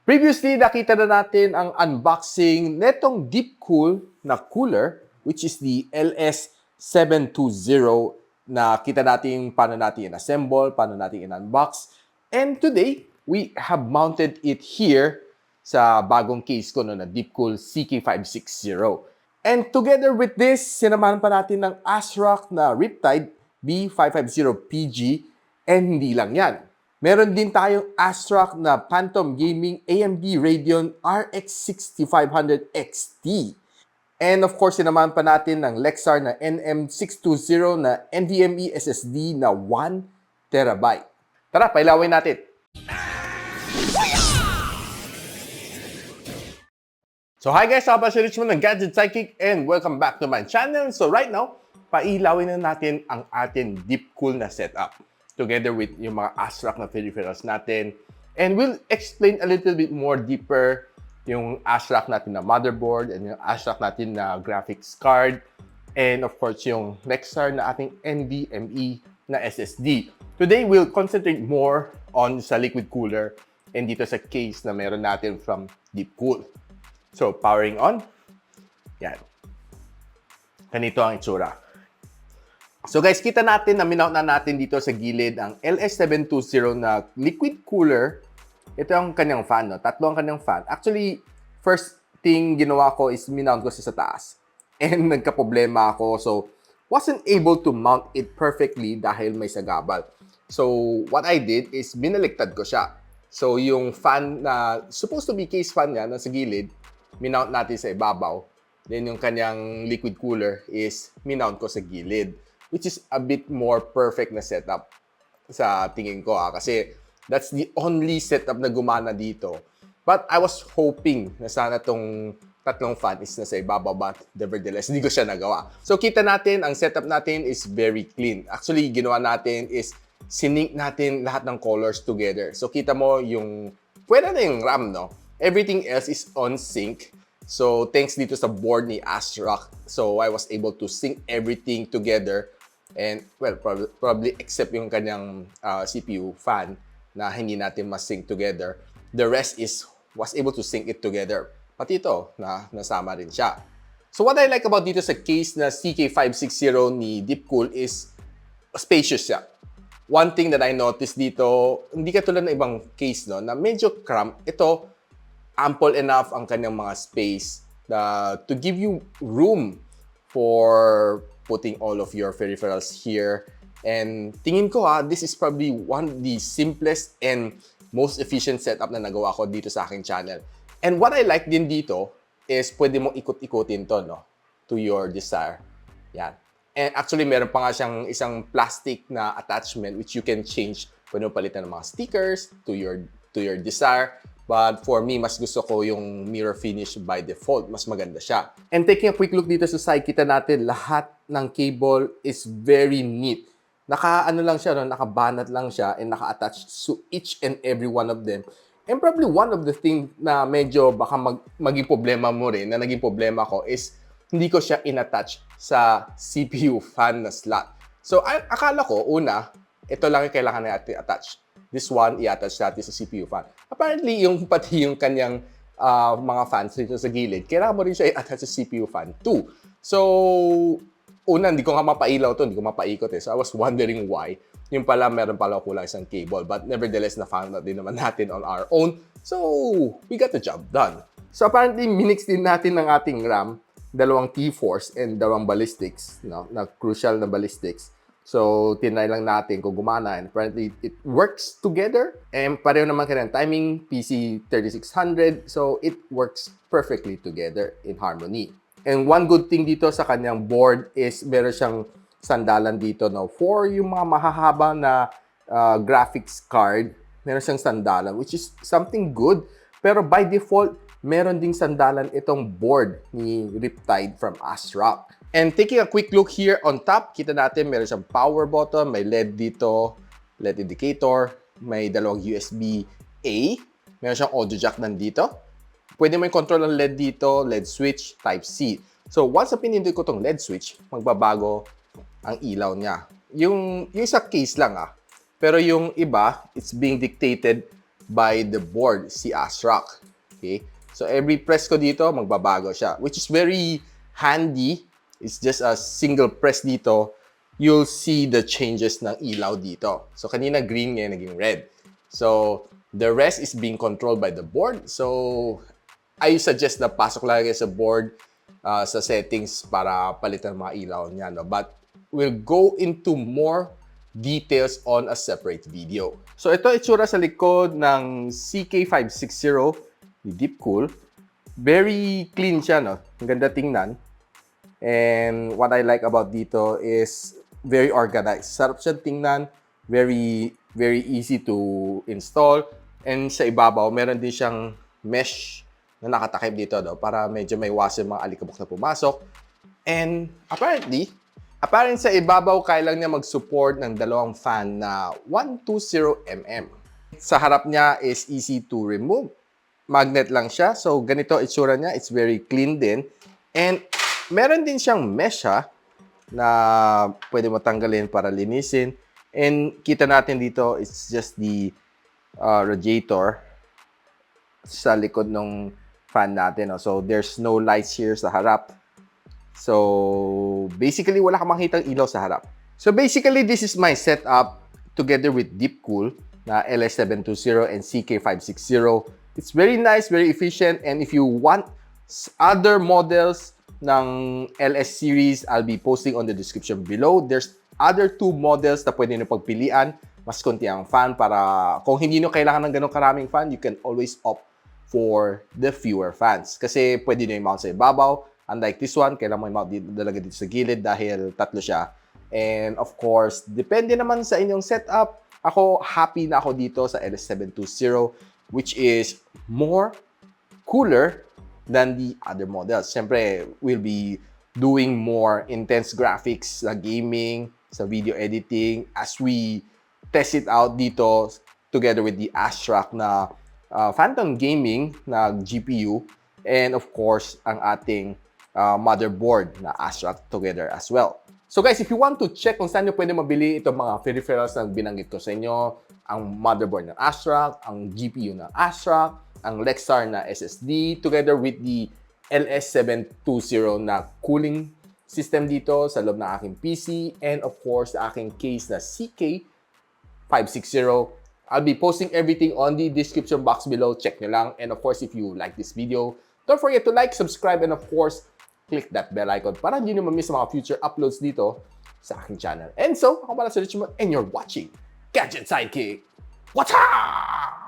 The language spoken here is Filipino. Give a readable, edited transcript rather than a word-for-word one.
Previously, nakita na natin ang unboxing netong DeepCool na cooler, which is the LS720 na kita natin paano natin in-assemble, paano natin in-unbox. And today, we have mounted it here sa bagong case ko na DeepCool CK560. And together with this, sinamahan pa natin ng ASRock na Riptide B550PG, and hindi lang yan. Meron din tayong ASRock na Phantom Gaming AMD Radeon RX 6500 XT. And of course, sinamahan pa natin ng Lexar na NM620 na NVMe SSD na 1TB. Tara, pailawin natin. So hi guys, ako si Richmond ng Gadget, Sidekick, and welcome back to my channel. So right now, pailawin na natin ang ating DeepCool na setup together with yung mga ASRock na peripherals natin. And we'll explain a little bit more deeper yung ASRock natin na motherboard and yung ASRock natin na graphics card. And of course, yung Lexar na ating NVMe na SSD. Today, we'll concentrate more on sa liquid cooler and dito sa case na meron natin from DeepCool. So, powering on. Yan. Ganito ang itsura. So guys, kita natin na minount na natin dito sa gilid ang LS720 na liquid cooler. Ito ang kanyang fan, no? Tatlo ang kanyang fan. Actually, first thing ginawa ko is minount ko sa taas. And nagka-problema ako. So, wasn't able to mount it perfectly dahil may sagabal. So, what I did is binaliktad ko siya. So, yung fan na supposed to be case fan niya na sa gilid, minount natin sa ibabaw. Then, yung kanyang liquid cooler is minount ko sa gilid. Which is a bit more perfect na setup sa tingin ko. Kasi that's the only setup na gumana dito. But I was hoping na sana tong tatlong fan is nasa ibabaw, but nevertheless, hindi ko siya nagawa. So kita natin, ang setup natin is very clean. Actually, ginawa natin is sync natin lahat ng colors together. So kita mo yung, pwede na yung RAM, no? Everything else is on sync. So thanks dito sa board ni ASRock. So I was able to sync everything together. And, well, probably except yung kanyang CPU fan na hindi natin mas-sync together. The rest was able to sync it together. Pati ito, nasama rin siya. So, what I like about dito sa case na CK560 ni DeepCool is spacious siya. One thing that I noticed dito, hindi katulad ng ibang case, no, na medyo cramped. Ito, ample enough ang kanyang mga space to give you room for putting all of your peripherals here. And tingin ko this is probably one of the simplest and most efficient setup na nagawa ko dito sa aking channel. And what I like din dito is pwede mong ikot-ikotin to, no? To your desire. Yan. And actually, meron pa nga siyang isang plastic na attachment which you can change. Pwede mo palitan ng mga stickers to your desire. But for me, mas gusto ko yung mirror finish by default. Mas maganda siya. And taking a quick look dito sa side, kita natin lahat ng cable is very neat. Naka-ano lang siya, no? Nakabanat lang siya and naka-attach to each and every one of them. And probably one of the things na medyo baka maging problema mo rin, na naging problema ko, is hindi ko siya in-attach sa CPU fan na slot. So, akala ko, una, ito lang yung kailangan natin attach. This one, i-attach natin sa CPU fan. Apparently, pati yung kanyang mga fans dito sa gilid, kailangan mo rin siya i-attach sa CPU fan too. So, una, hindi ko nga mapailaw to, hindi ko mapaikot eh. So, I was wondering why. Yung pala, meron pala kulang isang cable. But nevertheless, na-found out din naman natin on our own. So, we got the job done. So, apparently, minix din natin ng ating RAM, dalawang T-Force and dalawang ballistics, no? Na crucial na ballistics. So, tinry lang natin kung gumana. And apparently, it works together. And pareho naman kanyang timing, PC3600. So, it works perfectly together in harmony. And one good thing dito sa kanyang board is meron siyang sandalan dito, no? For yung mga mahahaba na graphics card, meron siyang sandalan, which is something good. Pero by default, meron ding sandalan itong board ni Riptide from ASRock. And taking a quick look here on top, kita natin meron siyang power button, may LED dito, LED indicator, may dalawang USB-A, meron siyang audio jack nandito. Pwede mo yung control ng LED dito, LED switch, Type-C. So once na pinindot ko tong LED switch, magbabago ang ilaw niya. Yung sa case lang Pero yung iba, it's being dictated by the board, si ASRock. Okay? So every press ko dito, magbabago siya, which is very handy. It's just a single press dito, you'll see the changes ng ilaw dito. So kanina green, ngayon naging red. So the rest is being controlled by the board. So I suggest na pasok lang kayo sa board, sa settings para palitan mga ilaw niya. No? But we'll go into more details on a separate video. So ito itsura sa likod ng CK560 ni DeepCool. Very clean siya, no? Ang ganda tingnan. And what I like about dito is very organized. Sarap siya tingnan. Very easy to install. And sa ibabaw, meron din siyang mesh na nakatakip dito, no? Para medyo may iwasan mga alikabok na pumasok. And apparently sa ibabaw, kaya lang niya mag-support ng dalawang fan na 120mm. Sa harap niya is easy to remove. Magnet lang siya. So, ganito itsura niya. It's very clean din. And meron din siyang mesh, na pwede mo tanggalin para linisin. And kita natin dito, it's just the radiator sa likod ng fan natin. No? So, there's no lights here sa harap. So, basically, wala kang makitang ilaw sa harap. So, basically, this is my setup together with DeepCool na LS720 and CK560. It's very nice, very efficient. And if you want other models ng LS series, I'll be posting on the description below. There's other 2 models na pwede nyo pagpilian. Mas konti ang fan para kung hindi nyo kailangan ng ganong karaming fan, you can always opt for the fewer fans. Kasi pwede nyo i-mount sa ibabaw. Unlike this one, kailangan mo i-mount talaga dito sa gilid dahil 3 siya. And of course, depende naman sa inyong setup. Ako, happy na ako dito sa LS720, which is more cooler than the other models. Siyempre, we'll be doing more intense graphics sa gaming, sa video editing, as we test it out dito together with the ASRock na Phantom Gaming na GPU, and of course, ang ating motherboard na ASRock together as well. So guys, if you want to check kung saan nyo pwede mabili itong mga peripherals na binanggit ko sa inyo, ang motherboard ng ASRock, ang GPU ng ASRock, ang Lexar na SSD, together with the LS720 na cooling system dito sa loob ng aking PC, and of course, the aking case na CK560. I'll be posting everything on the description box below. Check nyo lang. And of course, if you like this video, don't forget to like, subscribe, and of course, click that bell icon para hindi nyo ma-miss mga future uploads dito sa aking channel. And so, ako pala si Richmond, and you're watching Gadget Sidekick. What's up?